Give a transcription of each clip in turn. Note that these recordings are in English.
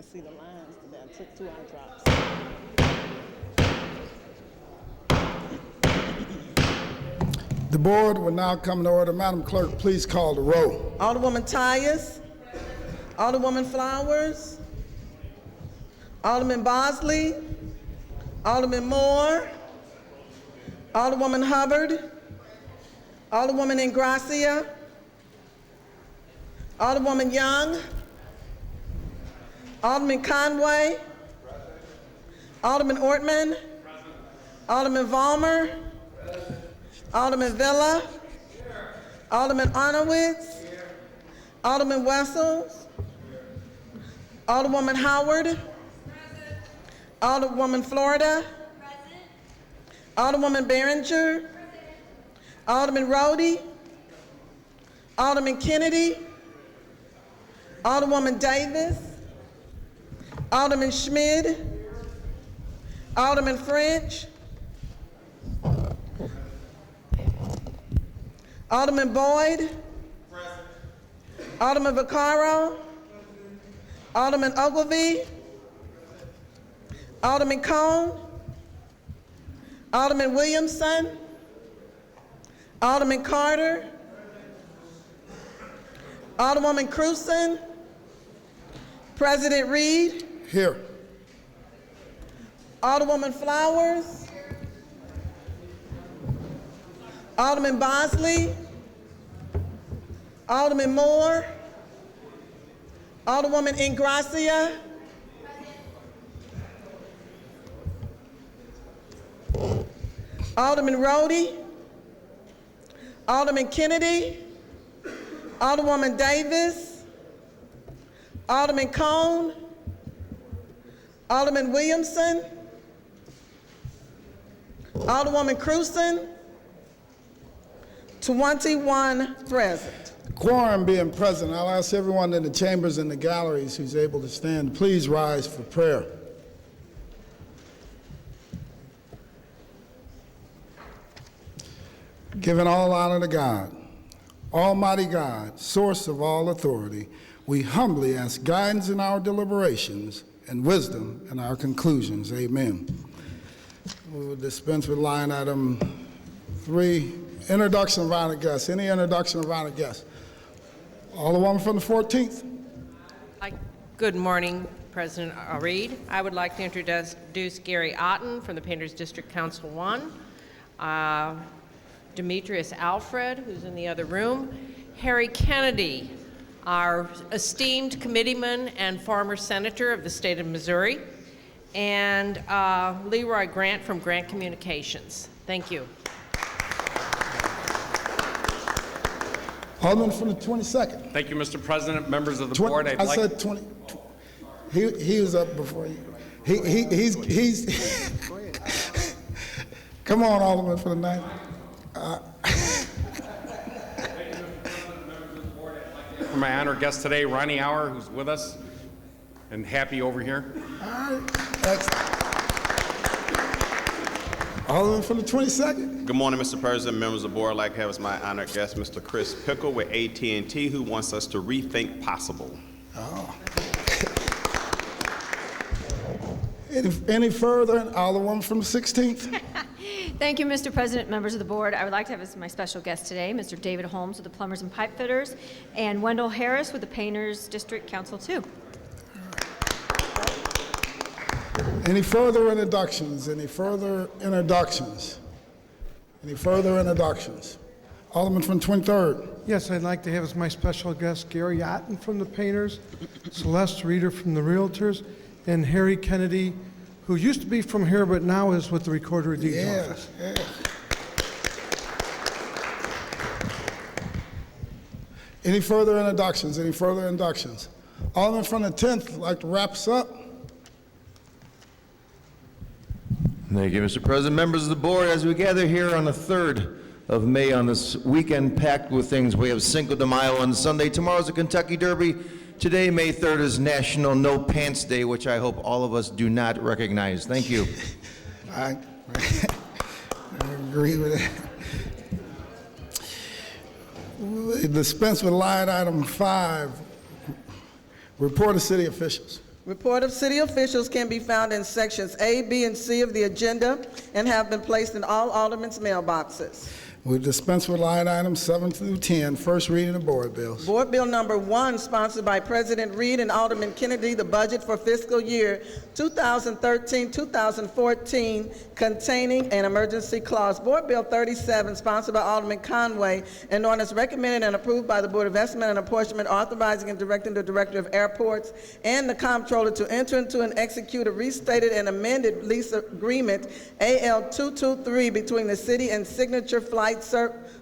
can see the lines that I took 2 eye drops. The board will now come to order. Madam Clerk, please call the roll. Alderwoman Tyus, Alderwoman Flowers, Alderman Bosley, Alderman Moore, Alderwoman Hubbard, Alderwoman Ingracia, Alderwoman Young, Alderman Conway, Alderman Ortman, Alderman Vollmer, Alderman Villa, Alderman Arnowitz, Alderman Wessels, Alderwoman Howard, Alderwoman Florida, Alderwoman Behringer, Alderman Rhodey, Alderman Kennedy, Alderwoman Davis, Alderman Schmid, Alderman French, Alderman Boyd, Alderman Vaccaro, Alderman Ogilvie, Alderman Cone, Alderman Williamson, Alderman Carter, Alderwoman Cruzen, President Reed, Here. Alderwoman Flowers, Alderman Bosley, Alderman Moore, Alderwoman Ingracia, Alderman Rhodey, Alderman Kennedy, Alderwoman Davis, Alderman Cone, Alderman Williamson, Alderwoman Cruzen, 21 present. Quorum being present, I'll ask everyone in the chambers and the galleries who's able to stand, please rise for prayer. Giving all honor to God, Almighty God, source of all authority, we humbly ask guidance in our deliberations and wisdom in our conclusions. Amen. We will dispense with line item 3, introduction of honored guests. Any introduction of honored guests? Alderwoman from the 14th. Good morning, President Reed. I would like to introduce Gary Otten from the Painters District Council 1, Demetrius Alfred, who's in the other room, Harry Kennedy, our esteemed committeeman and former senator of the state of Missouri, and Leroy Grant from Grant Communications. Thank you. Alderman from the 22nd. Thank you, Mr. President, members of the board. I said 20. He was up before you. He's come on, Alderman for the night. For my honored guest today, Ronnie Hour, who's with us and happy over here. All right, excellent. Alderman from the 22nd. Good morning, Mr. President, members of the board. I'd like to have as my honored guest Mr. Chris Pickle with AT&T, who wants us to rethink possible. Oh. Any further? Alderwoman from the 16th. Thank you, Mr. President, members of the board. I would like to have as my special guest today Mr. David Holmes with the Plumbers and Pipe Fitters and Wendell Harris with the Painters District Council 2. Any further introductions? Any further introductions? Any further introductions? Alderman from 23rd. Yes, I'd like to have as my special guest Gary Otten from the Painters, Celeste Reeder from the Realtors, and Harry Kennedy, who used to be from here but now is with the Recorder of Deeds office. Yeah. Any further introductions? Any further introductions? Alderman from the 10th, like to wrap us up. Thank you, Mr. President. Members of the board, as we gather here on the 3rd of May on this weekend packed with things, we have Cinco de Mayo on Sunday. Tomorrow's the Kentucky Derby. Today, May 3rd, is National No Pants Day, which I hope all of us do not recognize. Thank you. I agree with that. Dispense with line item 5, report of city officials. Report of city officials can be found in sections A, B, and C of the agenda and have been placed in all aldermen's mailboxes. We dispense with line items 7 through 10, first reading of board bills. Board Bill Number 1, sponsored by President Reed and Alderman Kennedy, the budget for fiscal year 2013-2014, containing an emergency clause. Board Bill 37, sponsored by Alderman Conway, an ordinance recommended and approved by the Board of Estimate and Apportionment, authorizing and directing the Director of Airports and the Comptroller to enter into and execute a restated and amended lease agreement, AL 223, between the city and Signature Flight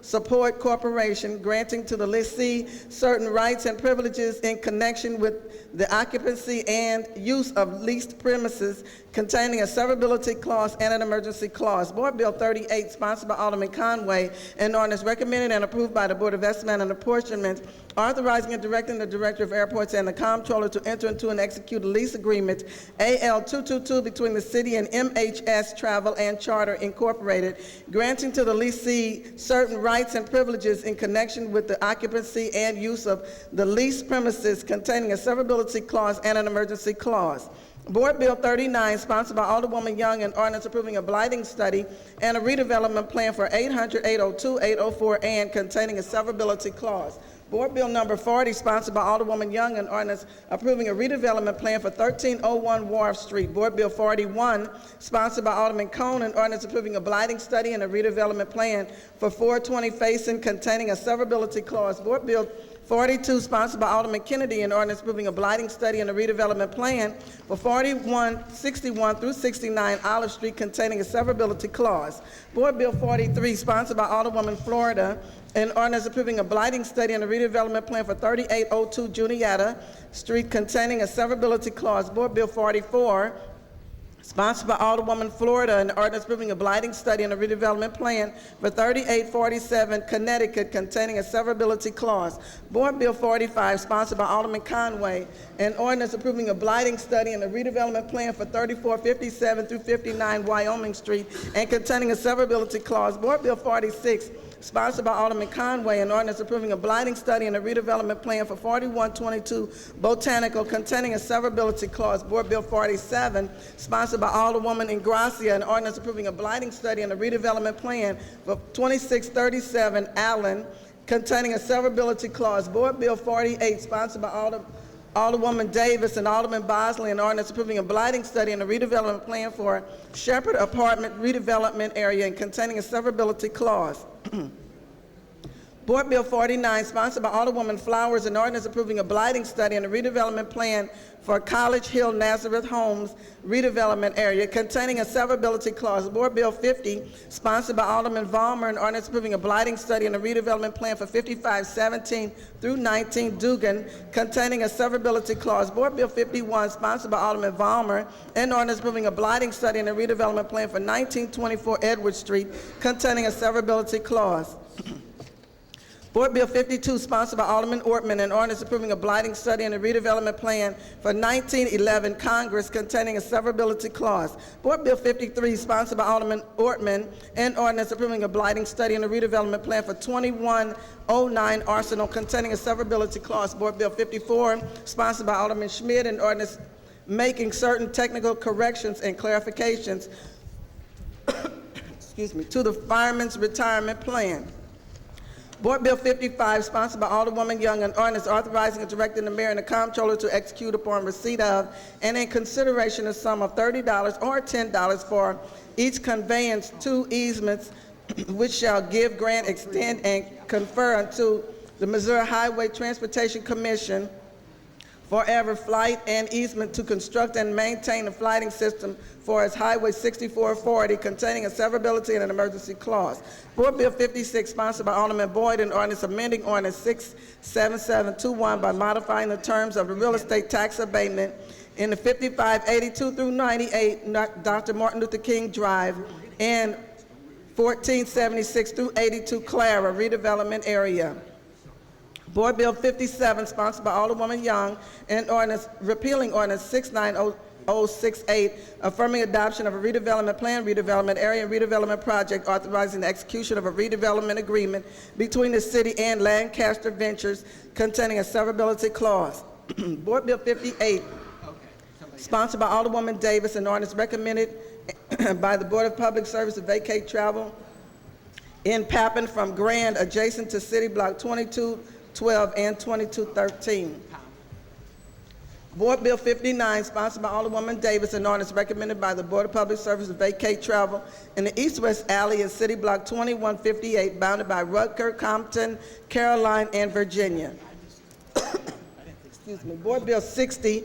Support Corporation, granting to the lessee certain rights and privileges in connection with the occupancy and use of leased premises, containing a severability clause and an emergency clause. Board Bill 38, sponsored by Alderman Conway, an ordinance recommended and approved by the Board of Estimate and Apportionment, authorizing and directing the Director of Airports and the Comptroller to enter into and execute a lease agreement, AL 222, between the city and MHS Travel and Charter Incorporated, granting to the lessee certain rights and privileges in connection with the occupancy and use of the leased premises, containing a severability clause and an emergency clause. Board Bill 39, sponsored by Alderwoman Young, an ordinance approving a blighting study and a redevelopment plan for 800, 802, 804, and containing a severability clause. Board Bill Number 40, sponsored by Alderwoman Young, an ordinance approving a redevelopment plan for 1301 Wharf Street. Board Bill 41, sponsored by Alderman Cone, an ordinance approving a blighting study and a redevelopment plan for 420 Faison, containing a severability clause. Board Bill 42, sponsored by Alderman Kennedy, an ordinance approving a blighting study and a redevelopment plan for 4161 through 69 Olive Street, containing a severability clause. Board Bill 43, sponsored by Alderwoman Florida, an ordinance approving a blighting study and a redevelopment plan for 3802 Juniata Street, containing a severability clause. Board Bill 44, sponsored by Alderwoman Florida, an ordinance approving a blighting study and a redevelopment plan for 3847 Connecticut, containing a severability clause. Board Bill 45, sponsored by Alderman Conway, an ordinance approving a blighting study and a redevelopment plan for 3457 through 59 Wyoming Street, and containing a severability clause. Board Bill 46, sponsored by Alderman Conway, an ordinance approving a blighting study and a redevelopment plan for 4122 Botanical, containing a severability clause. Board Bill 47, sponsored by Alderwoman Ingracia, an ordinance approving a blighting study and a redevelopment plan for 2637 Allen, containing a severability clause. Board Bill 48, sponsored by Alderwoman Davis and Alderman Bosley, an ordinance approving a blighting study and a redevelopment plan for Shepherd Apartment redevelopment area and containing a severability clause. Board Bill 49, sponsored by Alderwoman Flowers, an ordinance approving a blighting study and a redevelopment plan for College Hill Nazareth Homes redevelopment area, containing a severability clause. Board Bill 50, sponsored by Alderman Vollmer, an ordinance approving a blighting study and a redevelopment plan for 5517 through 19 Dugan, containing a severability clause. Board Bill 51, sponsored by Alderman Vollmer, an ordinance approving a blighting study and a redevelopment plan for 1924 Edward Street, containing a severability clause. Board Bill 52, sponsored by Alderman Ortman, an ordinance approving a blighting study and a redevelopment plan for 1911 Congress, containing a severability clause. Board Bill 53, sponsored by Alderman Ortman, an ordinance approving a blighting study and a redevelopment plan for 2109 Arsenal, containing a severability clause. Board Bill 54, sponsored by Alderman Schmidt, an ordinance making certain technical corrections and clarifications to the Fireman's Retirement Plan. Board Bill 55, sponsored by Alderwoman Young, an ordinance authorizing and directing the mayor and the comptroller to execute upon receipt of and in consideration a sum of $30 or $10 for each conveyance 2 easements which shall give, grant, extend, and confer unto the Missouri Highway Transportation Commission forever flight and easement to construct and maintain the flighting system for its Highway 6440, containing a severability and an emergency clause. Board Bill 56, sponsored by Alderman Boyd, an ordinance amending ordinance 67721 by modifying the terms of the real estate tax abatement in the 5582 through 98 Dr. Martin Luther King Drive and 1476 through 82 Clara redevelopment area. Board Bill 57, sponsored by Alderwoman Young, an ordinance repealing ordinance 69068, affirming adoption of a redevelopment plan, redevelopment area, and redevelopment project, authorizing the execution of a redevelopment agreement between the city and Lancaster Ventures, containing a severability clause. Board Bill 58. sponsored by Alderwoman Davis, an ordinance recommended by the Board of Public Service to vacate travel in Pappen from Grand adjacent to City Block 2212 and 2213. Board Bill 59, sponsored by Alderwoman Davis, an ordinance recommended by the Board of Public Service to vacate travel in the east-west alley in City Block 2158, bounded by Rutger, Compton, Caroline, and Virginia. Excuse me. Board Bill 60,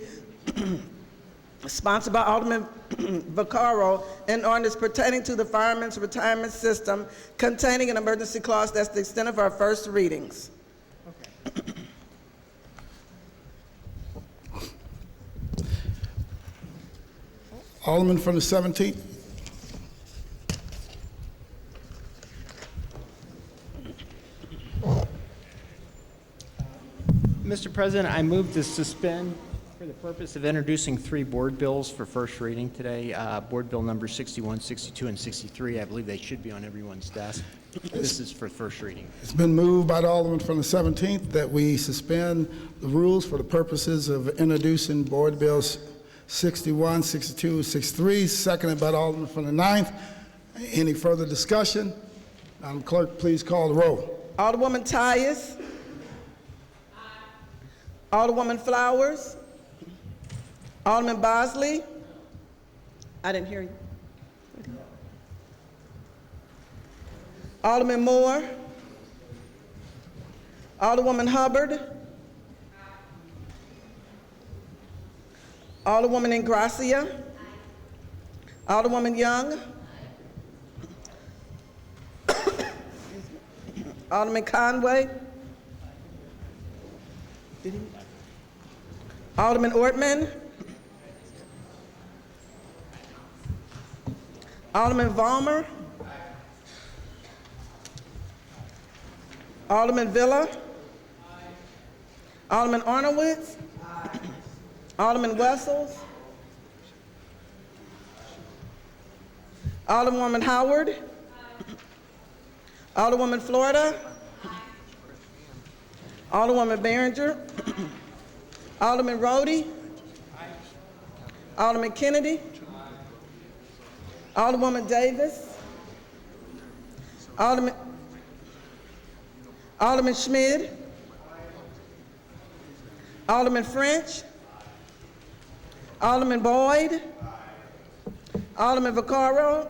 sponsored by Alderman Vaccaro, an ordinance pertaining to the fireman's retirement system containing an emergency clause. That's the extent of our first readings. Alderman from the 17th. Mr. President, I move to suspend for the purpose of introducing 3 board bills for first reading today. Board Bill numbers 61, 62, and 63. I believe they should be on everyone's desk. This is for first reading. It's been moved by the Alderman from the 17th that we suspend the rules for the purposes of introducing Board Bills 61, 62, 63, seconded by the Alderman from the 9th. Any further discussion? Madam Clerk, please call the roll. Alderwoman Tyus. Alderwoman Flowers. Alderman Bosley. I didn't hear you. Alderman Moore. Alderwoman Hubbard. Alderwoman Ingracia. Alderwoman Young. Alderman Conway. Alderman Ortman. Alderman Vollmer. Alderman Villa. Alderman Arnowitz. Alderman Wessels. Alderwoman Howard. Alderwoman Florida. Alderwoman Behringer. Alderman Rhodey. Alderman Kennedy. Alderwoman Davis. Alderman Schmid. Alderman French. Alderman Boyd. Alderman Vaccaro.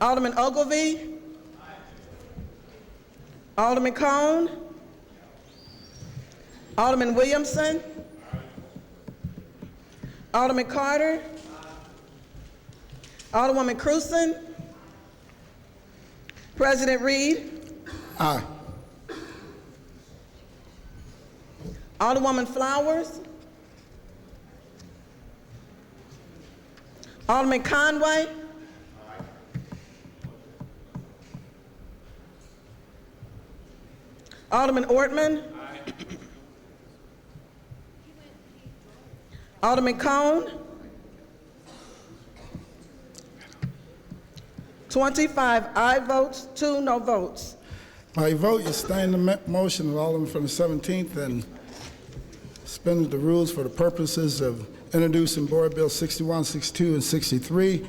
Alderman Ogilvie. Alderman Cone. Alderman Williamson. Alderman Carter. Alderwoman Cruzen. President Reed. Aye. Alderwoman Flowers. Alderman Conway. Alderman Ortman. Alderman Cone. 25 aye votes, 2 no votes. By your vote, you sustain the motion of Alderman from the 17th and suspended the rules for the purposes of introducing Board Bill 61, 62, and 63.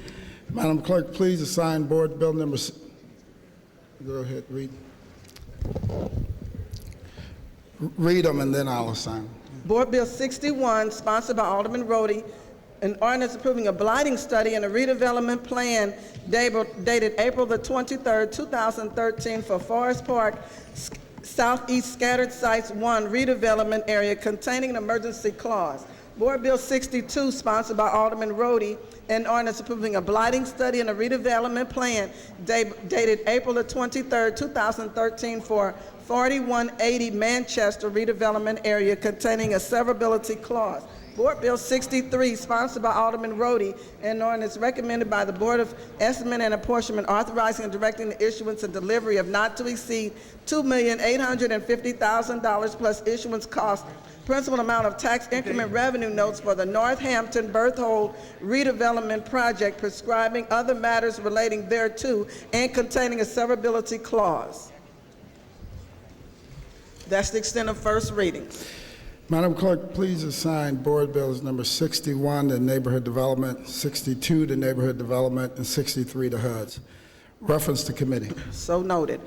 Madam Clerk, please assign Board Bill numbers. Go ahead, read. Read them and then I'll assign them. Board Bill 61, sponsored by Alderman Rhodey, an ordinance approving a blighting study and a redevelopment plan dated April the 23rd, 2013 for Forest Park Southeast Scattered Sites 1 redevelopment area containing an emergency clause. Board Bill 62, sponsored by Alderman Rhodey, an ordinance approving a blighting study and a redevelopment plan dated April the 23rd, 2013 for 4180 Manchester redevelopment area containing a severability clause. Board Bill 63, sponsored by Alderman Rhodey, an ordinance recommended by the Board of Estimate and Apportionment authorizing and directing the issuance and delivery of not to exceed $2,850,000 plus issuance cost, principal amount of tax increment revenue notes for the Northampton Berthold redevelopment project, prescribing other matters relating thereto and containing a severability clause. That's the extent of first readings. Madam Clerk, please assign Board Bills number 61 to Neighborhood Development, 62 to Neighborhood Development, and 63 to HUDs. Reference to committee. So noted.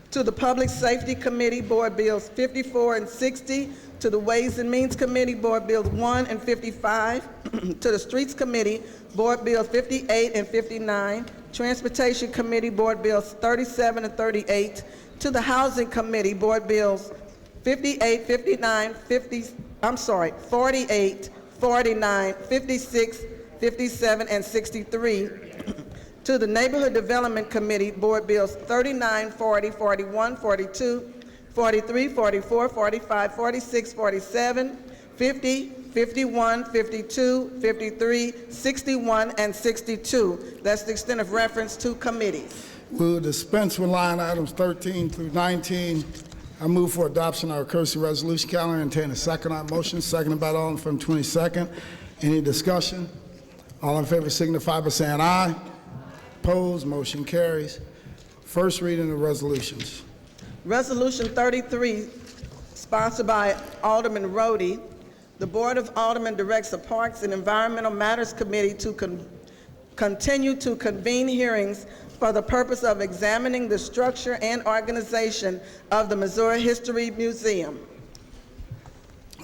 To the Public Safety Committee, Board Bills 54 and 60. To the Ways and Means Committee, Board Bills 1 and 55. To the Streets Committee, Board Bills 58 and 59. Transportation Committee, Board Bills 37 and 38. To the Housing Committee, Board Bills 48, 59, 48, 49, 56, 57, and 63. To the Neighborhood Development Committee, Board Bills 39, 40, 41, 42, 43, 44, 45, 46, 47, 50, 51, 52, 53, 61, and 62. That's the extent of reference to committees. We'll dispense with line items 13 through 19. I move for adoption of our courtesy resolution calendar and entertain a second on motion, seconded by the Alderman from 22nd. Any discussion? All in favor signify by saying aye. Opposed, motion carries. First reading of resolutions. Resolution 33, sponsored by Alderman Rhodey. The Board of Aldermen directs the Parks and Environmental Matters Committee to continue to convene hearings for the purpose of examining the structure and organization of the Missouri History Museum.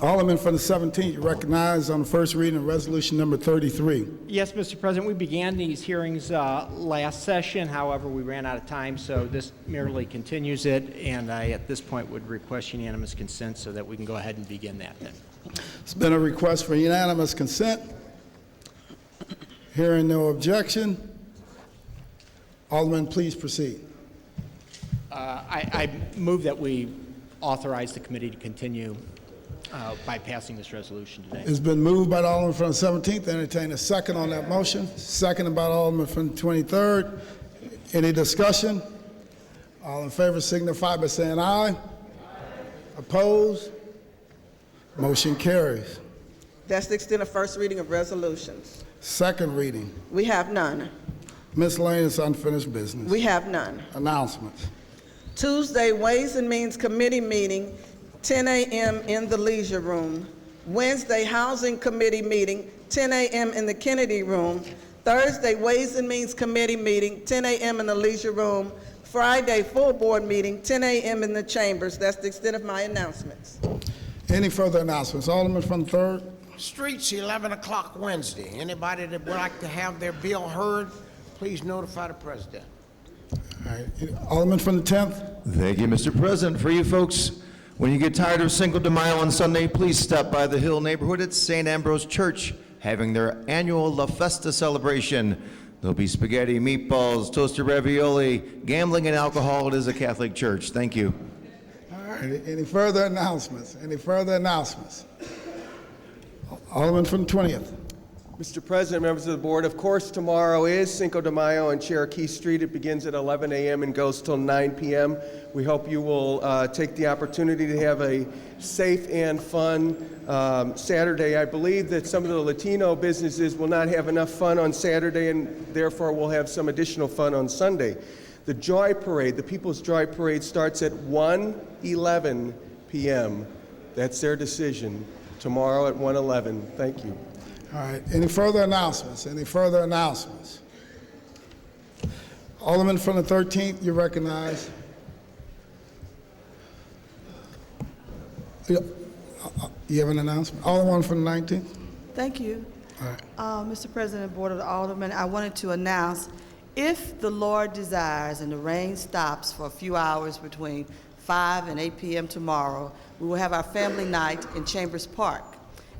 Alderman from the 17th, you recognize on the first reading of resolution number 33. Yes, Mr. President, we began these hearings last session. However, we ran out of time, so this merely continues it, and I, at this point, would request unanimous consent so that we can go ahead and begin that then. It's been a request for unanimous consent. Hearing no objection. Alderman, please proceed. I move that we authorize the committee to continue by passing this resolution today. It's been moved by the Alderman from the 17th. Entertain a second on that motion. Seconded by the Alderman from the 23rd. Any discussion? All in favor signify by saying aye. Opposed? Motion carries. That's the extent of first reading of resolutions. Second reading. We have none. Miscellaneous unfinished business. We have none. Announcements. Tuesday, Ways and Means Committee meeting, 10 a.m. in the Leisure Room. Wednesday, Housing Committee meeting, 10 a.m. in the Kennedy Room. Thursday, Ways and Means Committee meeting, 10 a.m. in the Leisure Room. Friday, full board meeting, 10 a.m. in the chambers. That's the extent of my announcements. Any further announcements? Alderman from the 3rd. Streets, 11 o'clock Wednesday. Anybody that would like to have their bill heard, please notify the president. All right. Alderman from the 10th. Thank you, Mr. President. For you folks, when you get tired of Cinco de Mayo on Sunday, please stop by the Hill neighborhood at St. Ambrose Church, having their annual La Festa celebration. There'll be spaghetti, meatballs, toasted ravioli, gambling, and alcohol. It is a Catholic church. Thank you. All right. Any further announcements? Any further announcements? Alderman from the 20th. Mr. President, members of the board, of course, tomorrow is Cinco de Mayo on Cherokee Street. It begins at 11 a.m. and goes till 9 p.m. We hope you will take the opportunity to have a safe and fun Saturday. I believe that some of the Latino businesses will not have enough fun on Saturday, and therefore will have some additional fun on Sunday. The Joy Parade, the People's Joy Parade, starts at 1:11 p.m. That's their decision. Tomorrow at 1:11. Thank you. All right. Any further announcements? Any further announcements? Alderman from the 13th, you recognize. You have an announcement? Alderman from the 19th? Thank you. All right. Mr. President, Board of Aldermen, I wanted to announce, if the Lord desires and the rain stops for a few hours between 5 and 8 p.m. tomorrow, we will have our family night in Chambers Park.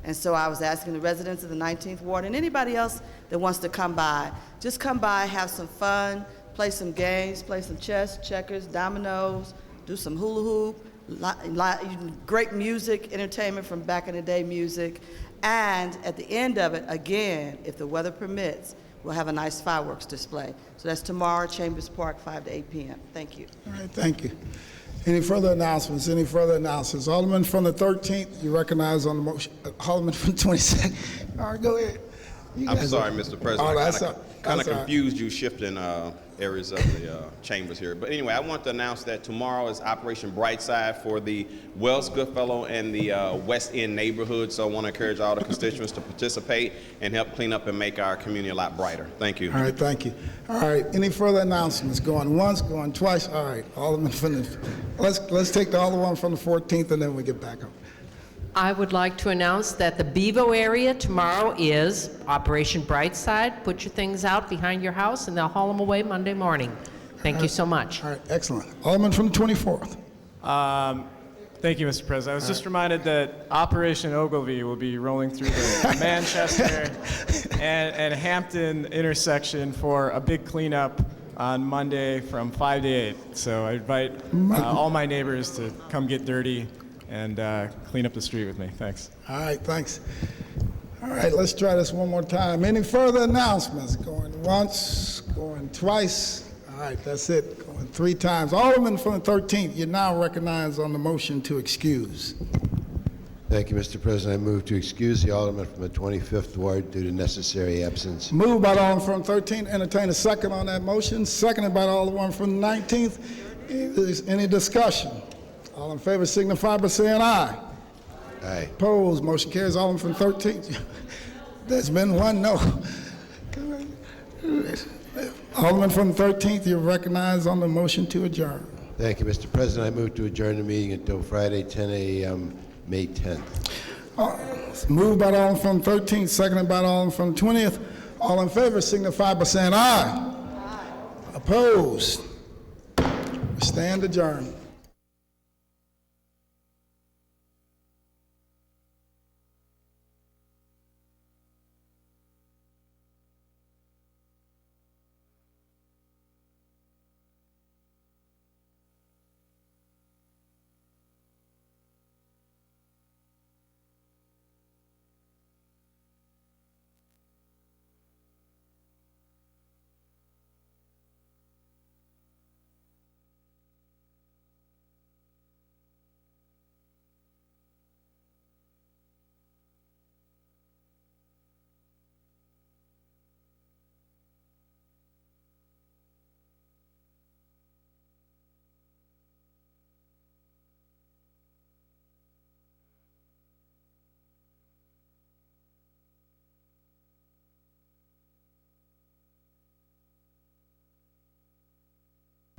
And so I was asking the residents of the 19th Ward and anybody else that wants to come by, just come by, have some fun, play some games, play some chess, checkers, dominoes, do some hula hoop, great music, entertainment from back in the day music. And at the end of it, again, if the weather permits, we'll have a nice fireworks display. So that's tomorrow, Chambers Park, 5 to 8 p.m. Thank you. All right, thank you. Any further announcements? Any further announcements? Alderman from the 13th, you recognize on the motion. Alderman from the 22nd. All right, go ahead. I'm sorry, Mr. President. Oh, that's kind of That's all right. confused you shifting areas of the chambers here. But anyway, I want to announce that tomorrow is Operation Brightside for the Wells Goodfellow and the West End neighborhood. So I want to encourage all the constituents to participate and help clean up and make our community a lot brighter. Thank you. All right, thank you. All right, any further announcements? Going once, going twice? All right, Alderman from the, let's take the Alderman from the 14th and then we get back up. I would like to announce that the Bevo area tomorrow is Operation Brightside. Put your things out behind your house and they'll haul them away Monday morning. Thank you so much. All right, excellent. Alderman from the 24th. Thank you, Mr. President. I was just reminded that Operation Ogilvy will be rolling through the Manchester and Hampton intersection for a big cleanup on Monday from 5 to 8. So I invite all my neighbors to come get dirty and clean up the street with me. Thanks. All right, thanks. All right, let's try this one more time. Any further announcements? Going once, going twice. All right, that's it. Going 3 times. Alderman from the 13th, you're now recognized on the motion to excuse. Thank you, Mr. President. I move to excuse the Alderman from the 25th Ward due to necessary absence. Moved by the Alderman from the 13th. Entertain a second on that motion. Seconded by the Alderman from the 19th. Any discussion? All in favor signify by saying aye. Aye. Opposed, motion carries. Alderman from the 13th. There's been one no. Alderman from the 13th, you're recognized on the motion to adjourn. Thank you, Mr. President. I move to adjourn the meeting until Friday, 10 a.m., May 10th. Moved by the Alderman from the 13th, seconded by the Alderman from the 20th. All in favor signify by saying aye. Opposed? We stand adjourned.